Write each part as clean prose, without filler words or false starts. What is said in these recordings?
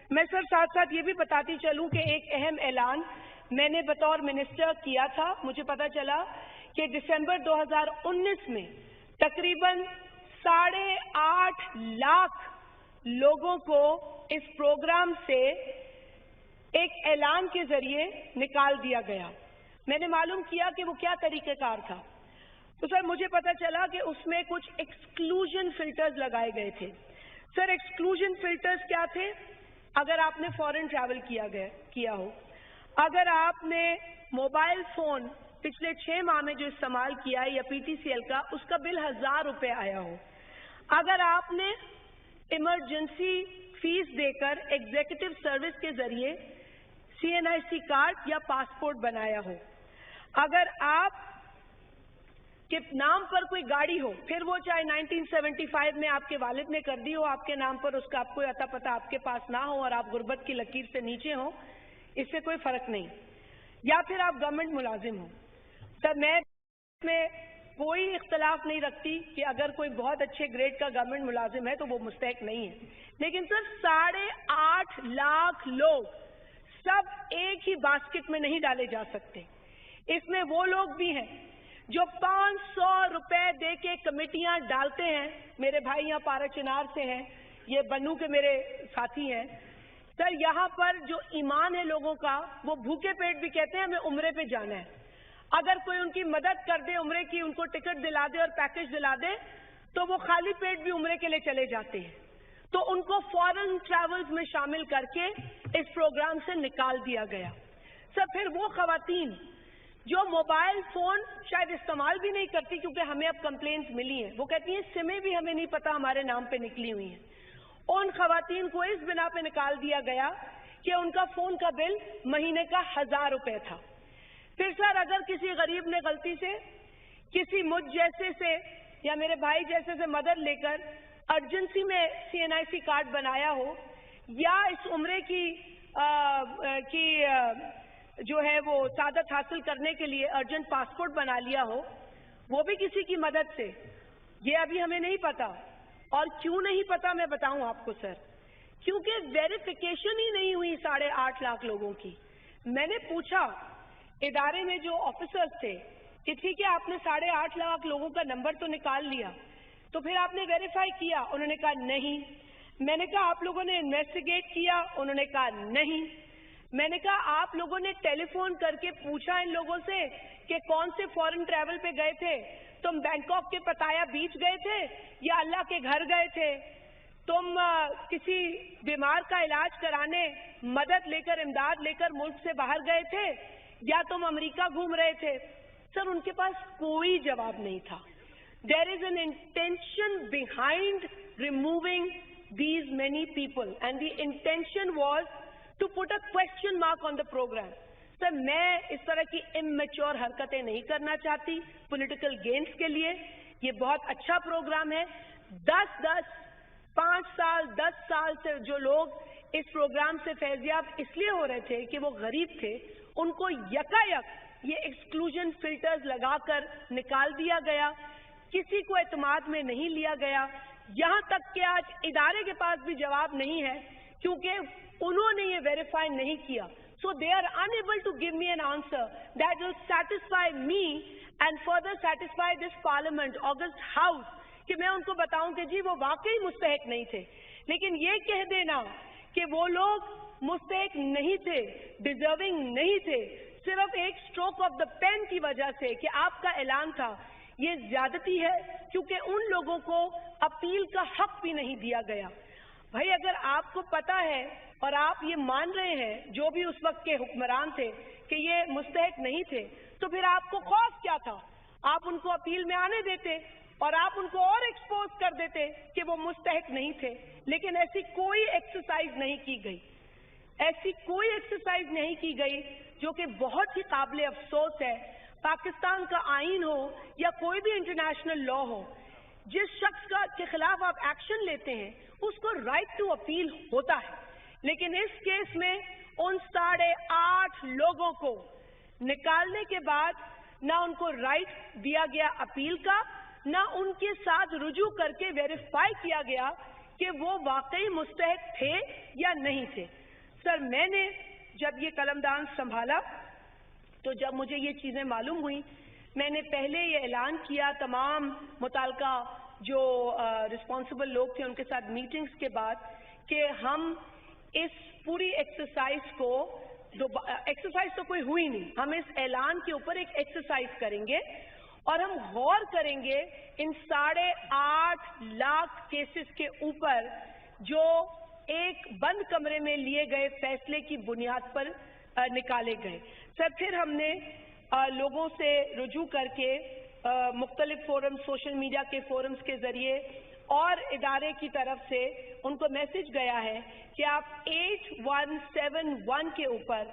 मैं सर साथ साथ ये भी बताती चलूं कि एक अहम ऐलान मैंने बतौर मिनिस्टर किया था। मुझे पता चला कि दिसंबर 2019 में तकरीबन 8.5 लाख लोगों को इस प्रोग्राम से एक ऐलान के जरिए निकाल दिया गया। मैंने मालूम किया कि वो क्या तरीक़ेकार था, तो सर मुझे पता चला कि उसमें कुछ एक्सक्लूजन फिल्टर्स लगाए गए थे। सर एक्सक्लूजन फिल्टर्स क्या थे? अगर आपने फॉरेन ट्रैवल किया हो, अगर आपने मोबाइल फोन पिछले 6 माह में जो इस्तेमाल किया है या पीटीसीएल का, उसका बिल 1000 रुपये आया हो, अगर आपने इमरजेंसी फीस देकर एग्जीक्यूटिव सर्विस के जरिए सीएनआईसी कार्ड या पासपोर्ट बनाया हो, अगर आप के नाम पर कोई गाड़ी हो, फिर वो चाहे 1975 में आपके वालिद ने कर दी हो आपके नाम पर, उसका आपको अता पता आपके पास ना हो और आप गुर्बत की लकीर से नीचे हो, इससे कोई फर्क नहीं, या फिर आप गवर्नमेंट मुलाजिम हो। सर मैं में कोई इख्तलाफ नहीं रखती कि अगर कोई बहुत अच्छे ग्रेड का गवर्नमेंट मुलाजिम है तो वो मुस्तहिक नहीं है, लेकिन सर 8.5 लाख लोग सब एक ही बास्केट में नहीं डाले जा सकते। इसमें वो लोग भी हैं जो 500 रुपए दे के कमेटियां डालते हैं। मेरे भाई यहाँ पारा चिनार से हैं, ये बन्नू के मेरे साथी हैं। सर यहाँ पर जो ईमान है लोगों का, वो भूखे पेट भी कहते हैं हमें उम्रे पे जाना है। अगर कोई उनकी मदद कर दे, उम्रे की उनको टिकट दिला दे और पैकेज दिला दे, तो वो खाली पेट भी उम्रे के लिए चले जाते हैं। तो उनको फॉरेन ट्रैवल्स में शामिल करके इस प्रोग्राम से निकाल दिया गया। सर फिर वो खवातीन जो मोबाइल फोन शायद इस्तेमाल भी नहीं करती, क्योंकि हमें अब कंप्लेंट्स मिली हैं, वो कहती हैं सिमें भी हमें नहीं पता हमारे नाम पे निकली हुई हैं, उन खवातीन को इस बिना पे निकाल दिया गया कि उनका फोन का बिल महीने का 1000 रुपए था। फिर सर अगर किसी गरीब ने गलती से किसी मुझ जैसे से या मेरे भाई जैसे से मदद लेकर अर्जेंसी में सीएनआईसी कार्ड बनाया हो, या इस उम्रे की जो है वो सादत हासिल करने के लिए अर्जेंट पासपोर्ट बना लिया हो, वो भी किसी की मदद से, ये अभी हमें नहीं पता। और क्यों नहीं पता मैं बताऊं आपको सर, क्योंकि वेरिफिकेशन ही नहीं हुई 8.5 लाख लोगों की। मैंने पूछा इदारे में जो ऑफिसर्स थे कि ठीक है आपने 8.5 लाख लोगों का नंबर तो निकाल लिया, तो फिर आपने वेरीफाई किया? उन्होंने कहा नहीं। मैंने कहा आप लोगों ने इन्वेस्टिगेट किया? उन्होंने कहा नहीं। मैंने कहा आप लोगों ने टेलीफोन करके पूछा इन लोगों से कि कौन से फॉरेन ट्रैवल पे गए थे? तुम बैंकॉक के पताया बीच गए थे या अल्लाह के घर गए थे? तुम किसी बीमार का इलाज कराने मदद लेकर, इमदाद लेकर मुल्क से बाहर गए थे, या तुम अमेरिका घूम रहे थे? सर उनके पास कोई जवाब नहीं था। There is an intention behind removing these many people, and the intention was to put a question mark on the program. Sir मैं इस तरह की इमेच्योर हरकतें नहीं करना चाहती पॉलिटिकल गेन्स के लिए। ये बहुत अच्छा प्रोग्राम है। 5 साल 10 साल से जो लोग इस प्रोग्राम से फैज़याब इसलिए हो रहे थे कि वो गरीब थे, उनको यकायक ये एक्सक्लूजन फिल्टर्स लगाकर निकाल दिया गया, किसी को एतमाद में नहीं लिया गया। यहाँ तक कि आज इदारे के पास भी जवाब नहीं है, क्योंकि उन्होंने ये वेरीफाई नहीं किया। So they are unable to give me an answer that will satisfy me and further satisfy this Parliament, August House, कि मैं उनको बताऊं कि जी वो वाकई मुस्तहिक नहीं थे। लेकिन ये कह देना कि वो लोग मुस्तहिक नहीं थे, डिजर्विंग नहीं थे, सिर्फ एक स्ट्रोक ऑफ द पेन की वजह से कि आपका ऐलान था, ये ज्यादती है, क्योंकि उन लोगों को अपील का हक भी नहीं दिया गया। भाई अगर आपको पता है और आप ये मान रहे हैं, जो भी उस वक्त के हुक्मरान थे, कि ये मुस्तहिक नहीं थे, तो फिर आपको खौफ क्या था? आप उनको अपील में आने देते और आप उनको और एक्सपोज कर देते कि वो मुस्तहिक नहीं थे। लेकिन ऐसी कोई एक्सरसाइज नहीं की गई, ऐसी कोई एक्सरसाइज नहीं की गई, जो कि बहुत ही काबिल अफसोस है। पाकिस्तान का आईन हो या कोई भी इंटरनेशनल लॉ हो, जिस शख्स के खिलाफ आप एक्शन लेते हैं उसको राइट टू अपील होता है। लेकिन इस केस में उन 8.5 लोगों को निकालने के बाद ना उनको राइट दिया गया अपील का, ना उनके साथ रुजू करके वेरीफाई किया गया کہ وہ واقعی مستحق تھے یا نہیں تھے. سر میں نے جب یہ قلمدان سنبھالا تو جب مجھے یہ چیزیں معلوم ہوئی میں نے پہلے یہ اعلان کیا تمام متعلقہ جو رسپانسبل لوگ تھے ان کے ساتھ میٹنگز کے بعد کہ ہم اس پوری ایکسرسائز کو ایکسرسائز تو کوئی ہوئی نہیں, ہم اس اعلان کے اوپر ایک ایکسرسائز کریں گے اور ہم غور کریں گے ان 8.5 لاکھ کیسز کے اوپر جو ایک بند کمرے میں لیے گئے فیصلے کی بنیاد پر نکالے گئے. سر پھر ہم نے لوگوں سے رجوع کر کے مختلف فورمز, سوشل میڈیا کے فورمز کے ذریعے اور ادارے کی طرف سے ان کو میسج گیا ہے کہ آپ 8171 کے اوپر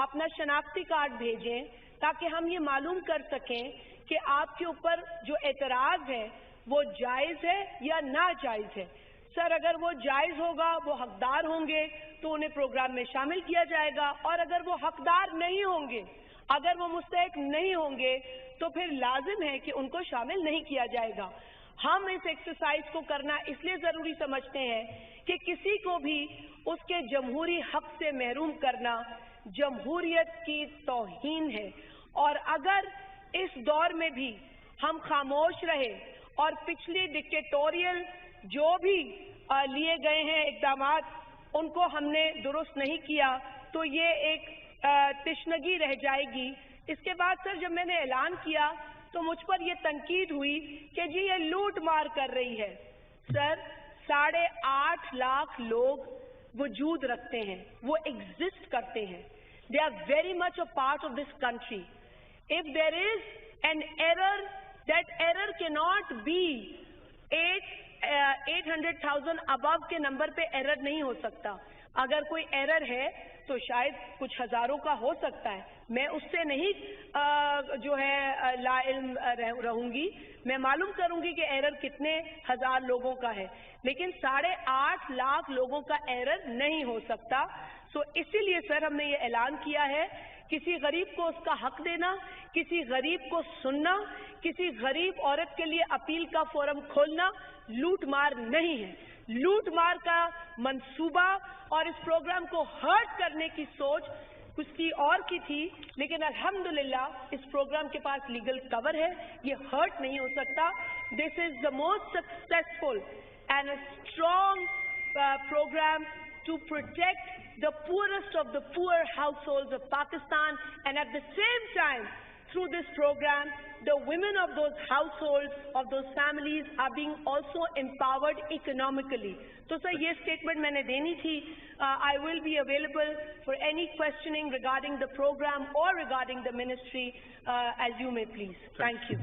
اپنا شناختی کارڈ بھیجیں تاکہ ہم یہ معلوم کر سکیں کہ آپ کے اوپر جو اعتراض ہے وہ جائز ہے یا ناجائز ہے. سر اگر وہ جائز ہوگا, وہ حقدار ہوں گے تو انہیں پروگرام میں شامل کیا جائے گا, اور اگر وہ حقدار نہیں ہوں گے, اگر وہ مستحق نہیں ہوں گے تو پھر لازم ہے کہ ان کو شامل نہیں کیا جائے گا. ہم اس ایکسرسائز کو کرنا اس لیے ضروری سمجھتے ہیں کہ کسی کو بھی اس کے جمہوری حق سے محروم کرنا جمہوریت کی توہین ہے, اور اگر اس دور میں بھی ہم خاموش رہے اور پچھلی ڈکٹیٹوریل جو بھی لیے گئے ہیں اقدامات ان کو ہم نے درست نہیں کیا تو یہ ایک تشنگی رہ جائے گی. اس کے بعد سر جب میں نے اعلان کیا تو مجھ پر یہ تنقید ہوئی کہ جی یہ لوٹ مار کر رہی ہے. سر 8.5 لاکھ لوگ وجود رکھتے ہیں, وہ ایگزسٹ کرتے ہیں, they are very much a part of this country. If there is an error, that error cannot be 800,000 above کے نمبر پہ ایرر نہیں ہو سکتا. اگر کوئی ایرر ہے تو شاید کچھ ہزاروں کا ہو سکتا ہے, میں اس سے نہیں جو ہے لا علم رہوں گی, میں معلوم کروں گی کہ ایرر کتنے ہزار لوگوں کا ہے, لیکن 8.5 لاکھ لوگوں کا ایرر نہیں ہو سکتا. سو اسی لیے سر ہم نے یہ اعلان کیا ہے, کسی غریب کو اس کا حق دینا, کسی غریب کو سننا, کسی غریب عورت کے لیے اپیل کا فورم کھولنا لوٹ مار نہیں ہے. لوٹ مار کا منصوبہ اور اس پروگرام کو ہرٹ کرنے کی سوچ کچھ کی اور کی تھی, لیکن الحمدللہ اس پروگرام کے پاس لیگل کور ہے, یہ ہرٹ نہیں ہو سکتا. This is the most successful and a strong program to protect the poorest of the poor households of Pakistan, and at the same time through this program the women of those households, of those families are being also empowered economically. So sir یہ statement میں نے دینی تھی. I will be available for any questioning regarding the program or regarding the ministry as you may please. Thank you.